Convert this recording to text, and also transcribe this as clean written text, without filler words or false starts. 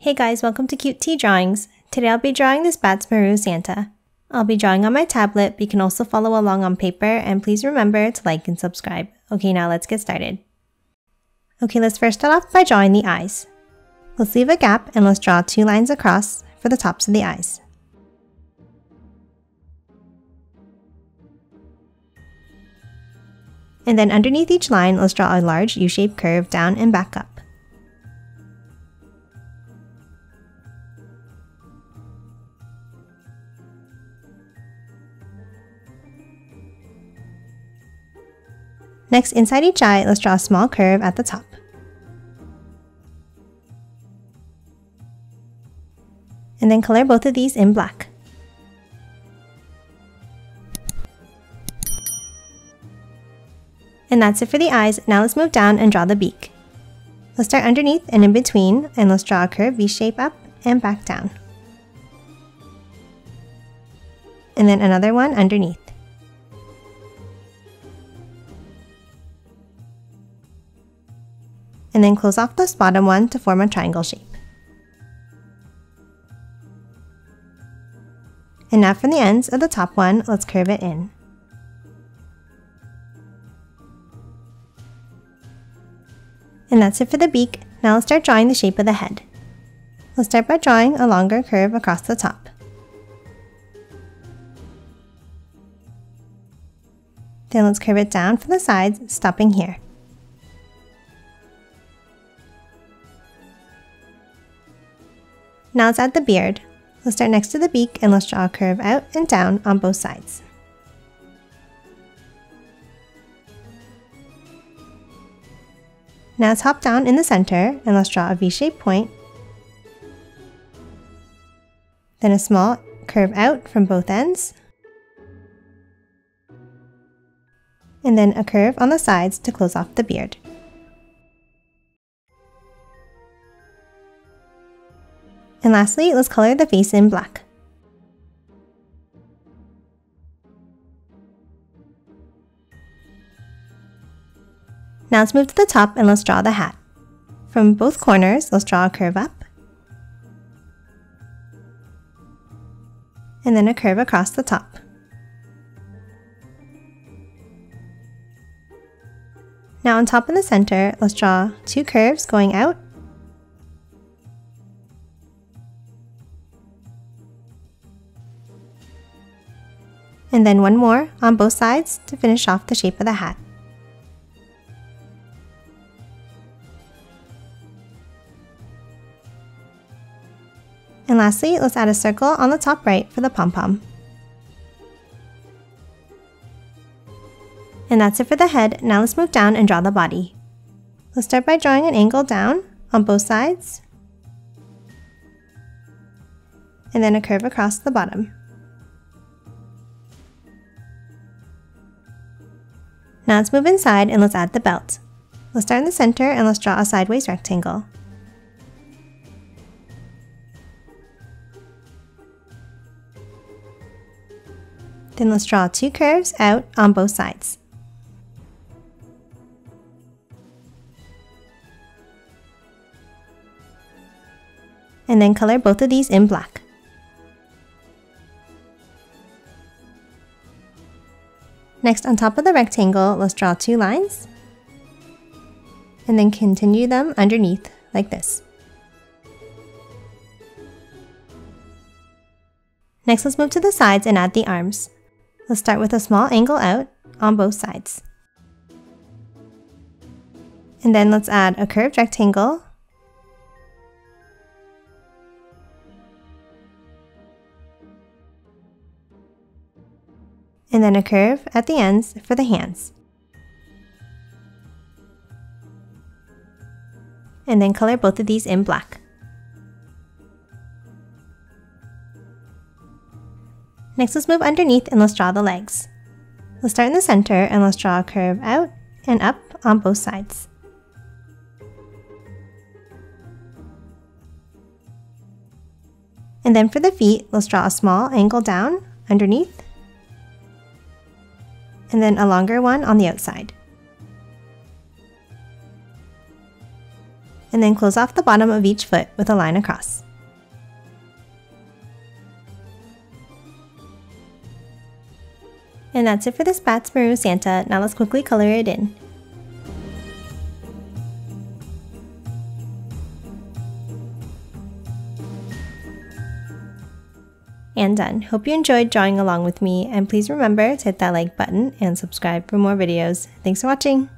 Hey guys, welcome to Cute Tea Drawings. Today I'll be drawing this Badtz Maru Santa. I'll be drawing on my tablet, but you can also follow along on paper, and please remember to like and subscribe. Okay, now let's get started. Okay, let's first start off by drawing the eyes. Let's leave a gap and let's draw 2 lines across for the tops of the eyes. And then underneath each line, let's draw a large U-shaped curve down and back up. Next, inside each eye, let's draw a small curve at the top. And then color both of these in black. And that's it for the eyes. Now let's move down and draw the beak. Let's start underneath and in between, and let's draw a curved V-shape up and back down. And then another one underneath. And then close off this bottom one to form a triangle shape. And now from the ends of the top one, let's curve it in. And that's it for the beak. Now let's start drawing the shape of the head. Let's start by drawing a longer curve across the top. Then let's curve it down from the sides, stopping here. Now let's add the beard. Let's start next to the beak and let's draw a curve out and down on both sides. Now let's hop down in the center and let's draw a V-shaped point. Then a small curve out from both ends. And then a curve on the sides to close off the beard. And lastly, let's color the face in black. Now let's move to the top and let's draw the hat. From both corners, let's draw a curve up. And then a curve across the top. Now on top in the center, let's draw 2 curves going out. And then one more on both sides to finish off the shape of the hat. And lastly, let's add a circle on the top right for the pom-pom. And that's it for the head. Now let's move down and draw the body. Let's start by drawing an angle down on both sides. And then a curve across the bottom. Now let's move inside and let's add the belt. Let's start in the center and let's draw a sideways rectangle. Then let's draw 2 curves out on both sides. And then color both of these in black. Next, on top of the rectangle, let's draw 2 lines. And then continue them underneath, like this. Next, let's move to the sides and add the arms. Let's start with a small angle out on both sides. And then let's add a curved rectangle. And then a curve at the ends for the hands. And then color both of these in black. Next, let's move underneath and let's draw the legs. Let's start in the center and let's draw a curve out and up on both sides. And then for the feet, let's draw a small angle down underneath. And then a longer one on the outside. and then close off the bottom of each foot with a line across. And that's it for this Badtz Maru Santa. Now let's quickly color it in. And done. Hope you enjoyed drawing along with me, and please remember to hit that like button and subscribe for more videos. Thanks for watching!